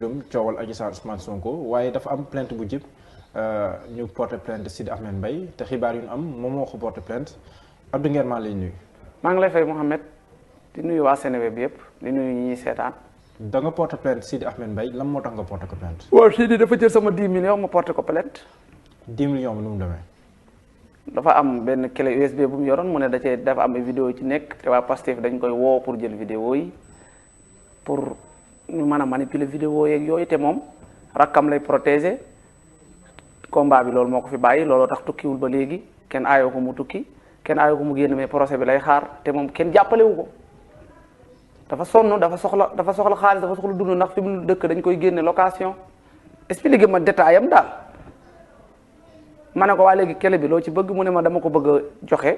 dum coowal Adji Sarr Ousmane Sonko waaye dafa am plainte bu jib ñu porté plainte Sidi Ahmed Mbaye te xibaar yu ñu am moom moo ko porté plainte Abdou Nguer maa lay nuyu. maa ngi lay fay Mouhamed di nuyu waa Sénégal bi yëpp di nuyu ñi ñuy seetaan. da nga porté plainte Sidi Ahmed Mbaye lan moo tax nga porté ko plainte. waaw Sidi dafa jël sama 10 millions ma porté ko plainte. 10 millions bi nu mu demee. dafa am benn clé USB bu mu yoroon mu ne dafa am ay vidéo ci nekk te waa Pastef dañ koy woo pour jël vidéo yi pour ñu mën a manipuler vidéo yeeg yooyu te moom rakkam lay protéger combat bi loolu moo ko fi bàyyi looloo tax tukkiwul ba léegi kenn aayoo ko mu tukki kenn aayoo ko mu génn mais procès bi lay xaar te moom kenn jàppalewu ko dafa sonn dafa soxla xaalis dafa soxla dund ndax fi mu dëkk dañ koy génne location expliqué ma détail am daal ma ne ko waa léegi kele bi loo ci bëgg mu ne ma dama ko bëgg a joxe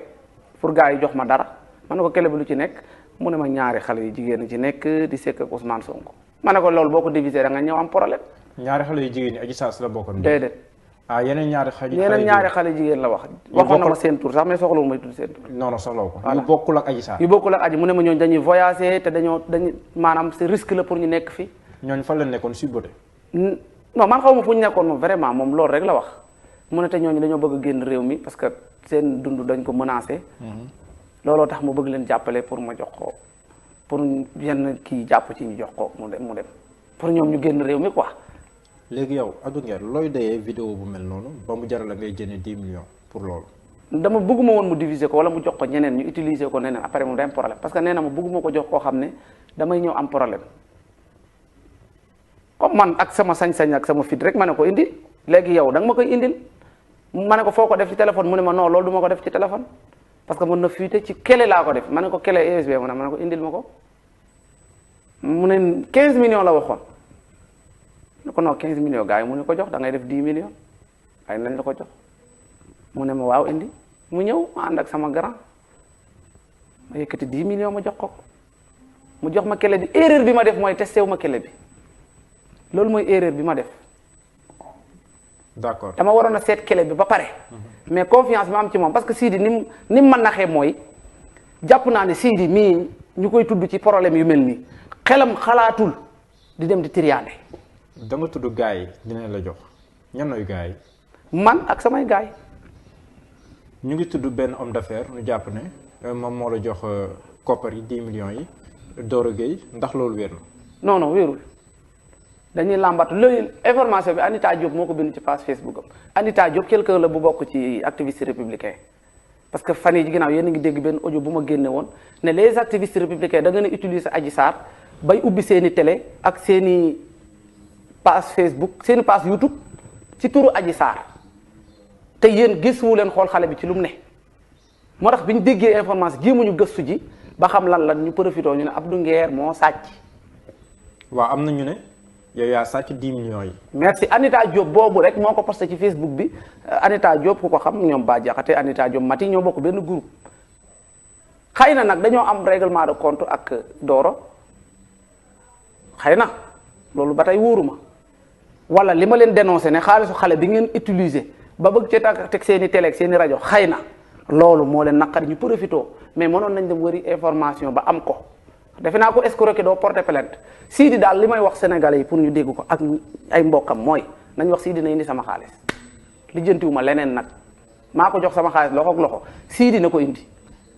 pour gars yi jox ma dara ma ne ko kele bi lu ci nekk mu ne ma ñaari xale yu jigéen ci nekk di sekk ak Ousmane Sonko ma ne ko loolu boo ko divisé da nga ñëw am problème. ñaari xale yu jigéen ñi Adji Sarr la bokkoon. déedéet. ah yeneen ñaari xale jigéen la wax. waxoon na ma seen tur sax mais soxla wu may tudd seen tur. non soxlawu ko. voilà yu bokkul ak Adji Sarr. yu bokkul ak Adji mu ne ma ñooñu dañuy voyager te dañu maanaam c'est risque la pour ñu nekk fi. ñooñu fan la nekkoon si bote. non man xaw ma fu ñu nekkoon moom vraiment moom loolu rek la wax mu ne te ñooñu dañoo bëgg a génn réew mi parce que seen dund dañ ko menacé. looloo tax mu bëgg leen jàppale pour ma jox ko pour yenn kii jàpp ci ñu jox ko mu dem pour ñoom ñu génn réew mi quoi. léegi yow Abdou Nguer looy dayee vidéo bu mel noonu ba mu jaral la ngay jënd 10 millions pour loolu. dama bëgguma woon mu diviser ko wala mu jox ko ñeneen ñu utiliser ko neneen après mu dem problème parce que nee na ma bëgguma ko jox koo xam ne damay ñëw am problème comme man ak sama sañ-sañ ak sama fit rek ma ne ko indi léegi yow da nga ma koy indil ma ne ko foo ko def ci téléphone mu ne ma non loolu du ma ko def ci téléphone parce que mën na fuite ci kele laa ko def ma ne ko kele USB ma ne ko indil ma ko mu ne 15 millions la waxoon ne ko non 15 millions gars yi mu ne ko jox da ngay def 10 millions ay nañ la ko jox mu ne ma waaw indi mu ñëw ma ànd ak sama grand ma yëkkati 10 millions ma jox ko mu jox ma kele bi erreur bi ma def mooy testé wu ma kele bi loolu mooy erreur bi ma def. d'accord dama waroon a seet kele bi ba pare. mais confiance ma am ci moom parce que Sidi ni mu ma naxee mooy jàpp naa ne Sidi mii ñu koy tudd ci problème yu mel nii xelam xalaatul di dem di triander. da nga tudd gars yi dinañ la jox ñan nooy gars yi. man ak samay gars yi. ñu ngi tudd benn homme d'affaires ñu jàpp ne moom moo la jox koppar yi 10 millions yi Doro Gueye ndax loolu wér na. non non wérul dañuy làmbatu loolu information bi Anita Diop moo ko bind ci page Facebook am Anita Diop quelqu'un la bu bokk ci activiste républicain parce que fan yi ci ginnaaw yéen a ngi dégg benn audio bu ma génne woon ne les activistes républicains da ngeen a utiliser Adji Sarr bay ubbi seeni télé ak seeni page Facebook seeni page YouTube ci turu Adji Sarr te yéen gëstuwu leen xool xale bi ci lu mu ne moo tax bi ñu déggee information jéemuñu gëstu ji ba xam lan la ñu profité ñu ne Abdou Nguer moo sàcc. waaw am na ñu ne yow yaa sàcc 10 millions yi. merci Anita Diop boobu rek moo ko posté ci Facebook bi Anita Diop ku ko xam ñoom Ba Jaxate Anita Diop Mati ñoo bokk benn groupe xëy na nag dañoo am règlement de compte ak Doro xëy na loolu ba tey wóoruma wala li ma leen dénoncé ne xaalisu xale bi ngeen utiliser ba bëgg ci teg seen i télé ak seen i rajo xëy na loolu moo leen naqari ñu profité mais mënoon nañ dem wëri information ba am ko defe naa ko escroquer doo porter plainte Sidi daal li may wax sénégalais yi pour ñu dégg ko ak ay mbokkam mooy nañ wax Sidi na indi sama xaalis lijjantiwuma leneen nag maa ko jox sama xaalis loxo ak loxo Sidi na ko indi.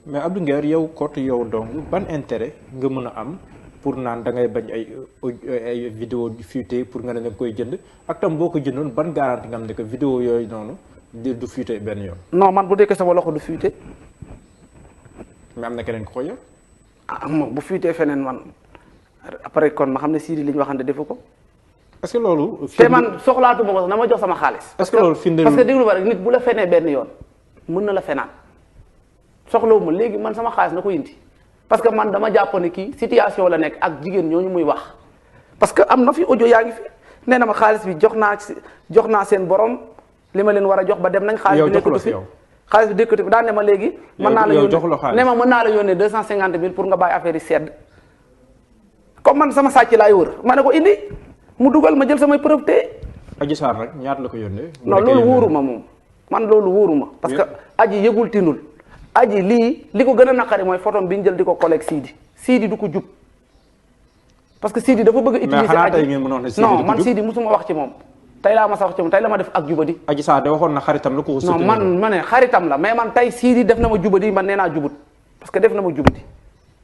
mais Abdou Nguer yow côté yow donc ban intérêt nga mën a am pour naan da ngay bañ ay vidéo fuité pour nga ne da koy jënd ak tam boo ko jëndoon ban garantie nga am ne que vidéo yooyu noonu du fuité benn yoon. non man bu dekkee sama loxo du fuité. mais am na keneen ku ko yor. ah moom bu fuité feneen man après kon ma xam ne Sidi li ñu waxante defu ko. est-ce que loolu. te man soxlaatuma ko sax na ma jox sama xaalis. est-ce que loolu firndeel parce que déglu ba rek nit bu la fenee benn yoon mën na la fenaan soxlawu ma léegi man sama xaalis na ko indi parce que man dama jàpp ne kii situation la nekk ak jigéen ñooñu muy wax parce que am na fi audio yaa ngi fi nee na ma xaalis bi jox naa seen borom li ma leen war a jox ba dem nañ. xaalis bi nekkatu fi xaalis bi dëkkati bi daan ne ma léegi. mën naa la yónnee ne ma mën naa la yónnee 250 000 pour nga bàyyi affaire yi sedd comme man sama sàcc laay wër ma ne ko indi mu dugal ma jël samay preuve te. Adji Sarr rek ñaata la ko yónnee. non loolu wóoruma moom man loolu wóoruma parce que aji yëgul tinul aji lii li ko gën a naqari mooy photo bi ñu jël di ko collègue Sidi du ko jub parce que Sidi dafa bëgg a utiliser mais xanaa tey Adji ngeen mënoon ne Sidi non man Sidi musuma wax ci moom tey laa mas a wax ci moom tey la ma def ak jubadi Adji Sarr de waxoon na xaritam la ko non man ma ne xaritam la mais man tey Sidi def na ma jubadi man nee naa jubut parce que def na ma jubadi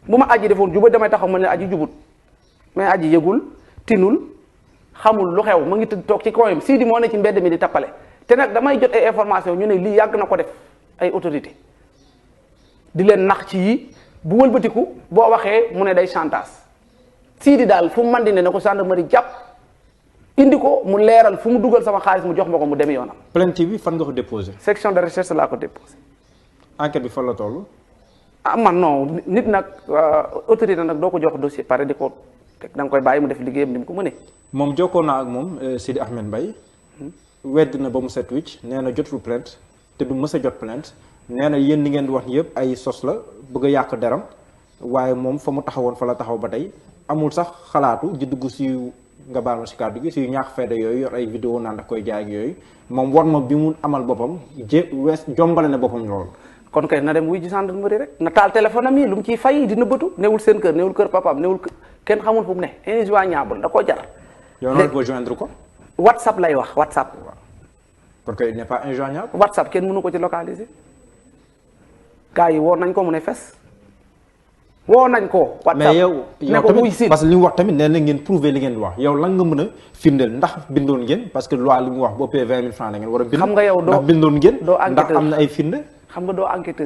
bu ma Adji defoon jubadi damay taxaw ma ne Adji jubut mais Adji yëgul tinul xamul lu xew ma ngi toog ci kawam Sidi moo ne ci mbedd mi di tappale te nag damay jot ay information ñu ne lii yàgg na ko def ay autorité di leen nax ci yi bu wëlbatiku boo waxee mu ne day chantage Sidi daal fu mu mën di ne na ko gendarmerie jàpp indi ko mu leeral fu mu dugal sama xaalis mu jox ma ko mu dem yoonam. plainte bi fan nga ko déposé. section de recherche laa ko déposé. enquête bi fan la toll. ah man non nit nag autorité nag doo ko jox dossier pare di ko teg da nga koy bàyyi mu def liggéeyam ni mu ko mënee. moom jokkoo naa ak moom Sidi Ahmed Mbaye wedd na ba mu set wicc nee na jotul plainte te du mës a jot plainte nee na yéen li ngeen di wax yëpp ay sos la bëgg a yàq deram waaye moom fa mu taxawoon fa la taxaw ba tey amul sax xalaatu di dugg si nga baal ma si kàddu gi si ñaax fedde yooyu yor ay vidéo naan daf koy jaay ak yooyu moom war ma bi mu amal boppam jombale na boppam loolu. kon kay na dem wuy ji gendarmerie rek na taal téléphone am yi lu mu ciy fay dina bëtu newul seen kër newul kër papaam newul kenn xamul fu mu ne injoignable da koo jar. yow noonu ko joindre ko. WhatsApp lay wax WhatsApp. parce que il n'est pas injoignable. WhatsApp kenn mënu ko ci localiser. gars yi woo nañ ko mu ne fes. woo nañ ko. WhatsApp mais yow ko wuy si parce que li mu wax tamit nee na ngeen prouver li ngeen di wax yow lan nga mën a firndeel ndax bindoon ngeen parce que loi li mu wax bu ëppee 20 000 francs da ngeen war a bind. xam nga yow doo ndax bindoon ngeen. doo enquêteur ndax am na ay firnde. xam nga doo enquêteur.